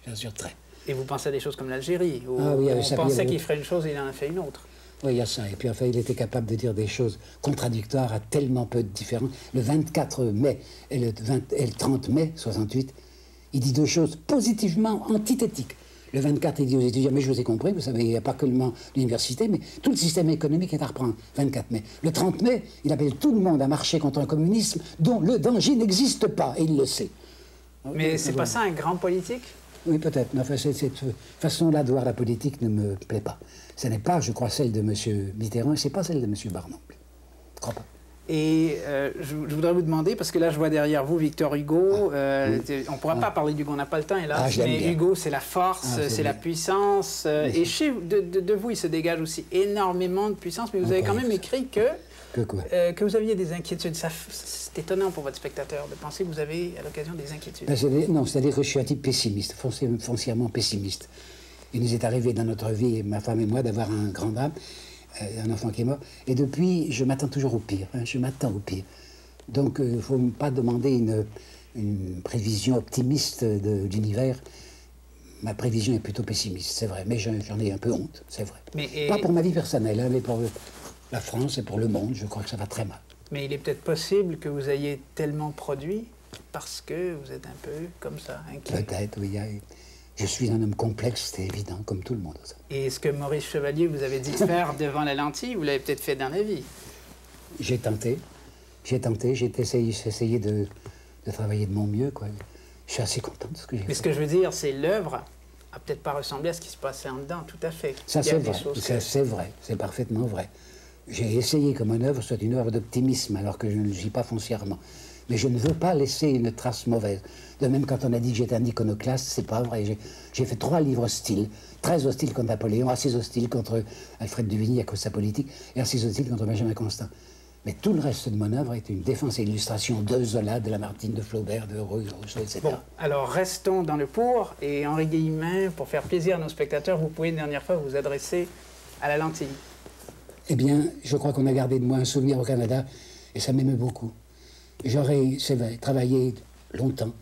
bien sûr, très. Et vous pensez à des choses comme l'Algérie, où on pensait qu'il ferait une chose et il en a fait une autre. Oui, il y a ça. Et puis, enfin, il était capable de dire des choses contradictoires à tellement peu de différences. Le 24 mai et le 30 mai 68, il dit deux choses positivement antithétiques. Le 24, il dit aux étudiants, mais je vous ai compris, vous savez, il n'y a pas que l'université, mais tout le système économique est à reprendre. 24 mai. Le 30 mai, il appelle tout le monde à marcher contre un communisme dont le danger n'existe pas, et il le sait. Mais c'est pas ça un grand politique? Oui, peut-être. Mais enfin, cette façon-là de voir la politique ne me plaît pas. Ce n'est pas, je crois, celle de M. Mitterrand, et ce n'est pas celle de M. Barre non plus. Je ne crois pas. Et je voudrais vous demander, parce que là, je vois derrière vous Victor Hugo. On ne pourra pas parler d'Hugo, on n'a pas le temps, hélas. Mais Hugo, c'est la force, c'est la puissance. Et de vous, il se dégage aussi énormément de puissance. Mais vous avez quand même écrit que vous aviez des inquiétudes. C'est étonnant pour votre spectateur de penser que vous avez, à l'occasion, des inquiétudes. Non, c'est-à-dire que je suis un type pessimiste, foncièrement pessimiste. Il nous est arrivé dans notre vie, ma femme et moi, d'avoir un grand drame. Un enfant qui est mort. Et depuis, je m'attends toujours au pire. Hein, je m'attends au pire. Donc, il ne faut pas demander une prévision optimiste de l'univers. Ma prévision est plutôt pessimiste, c'est vrai, mais j'en ai un peu honte, c'est vrai. Pas pour ma vie personnelle, hein, mais pour la France et pour le monde, je crois que ça va très mal. Mais il est peut-être possible que vous ayez tellement produit parce que vous êtes un peu comme ça, inquiet. Peut-être, oui. Je suis un homme complexe, c'est évident, comme tout le monde. Et ce que Maurice Chevalier vous avait dit de faire devant la lentille, vous l'avez peut-être fait dans la vie. J'ai tenté, j'ai essayé de travailler de mon mieux, quoi. Je suis assez content de ce que j'ai fait. Mais ce que je veux dire, c'est l'œuvre a peut-être pas ressemblé à ce qui se passait en dedans, tout à fait. Ça, c'est vrai, c'est vrai, c'est parfaitement vrai. J'ai essayé que mon œuvre soit une œuvre d'optimisme, alors que je ne le suis pas foncièrement. Mais je ne veux pas laisser une trace mauvaise. De même, quand on a dit que j'étais un iconoclaste, c'est pas vrai. J'ai fait 3 livres hostiles, très hostiles contre Napoléon, assez hostiles contre Alfred Duvigny à cause de sa politique, et assez hostiles contre Benjamin Constant. Mais tout le reste de mon œuvre est une défense et illustration de Zola, de Lamartine, de Flaubert, de Rousseau, etc. Bon, alors restons dans le pour, et Henri Guillemin, pour faire plaisir à nos spectateurs, vous pouvez une dernière fois vous adresser à la lentille. Eh bien, je crois qu'on a gardé de moi un souvenir au Canada, et ça m'émeut beaucoup. J'aurais, c'est vrai, travaillé longtemps,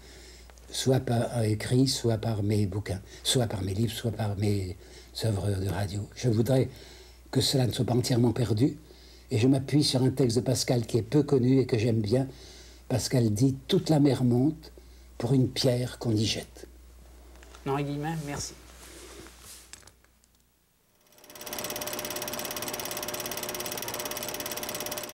soit par écrit, soit par mes bouquins, soit par mes livres, soit par mes œuvres de radio. Je voudrais que cela ne soit pas entièrement perdu, et je m'appuie sur un texte de Pascal qui est peu connu et que j'aime bien. Pascal dit « Toute la mer monte pour une pierre qu'on y jette ». Henri Guillemin, merci.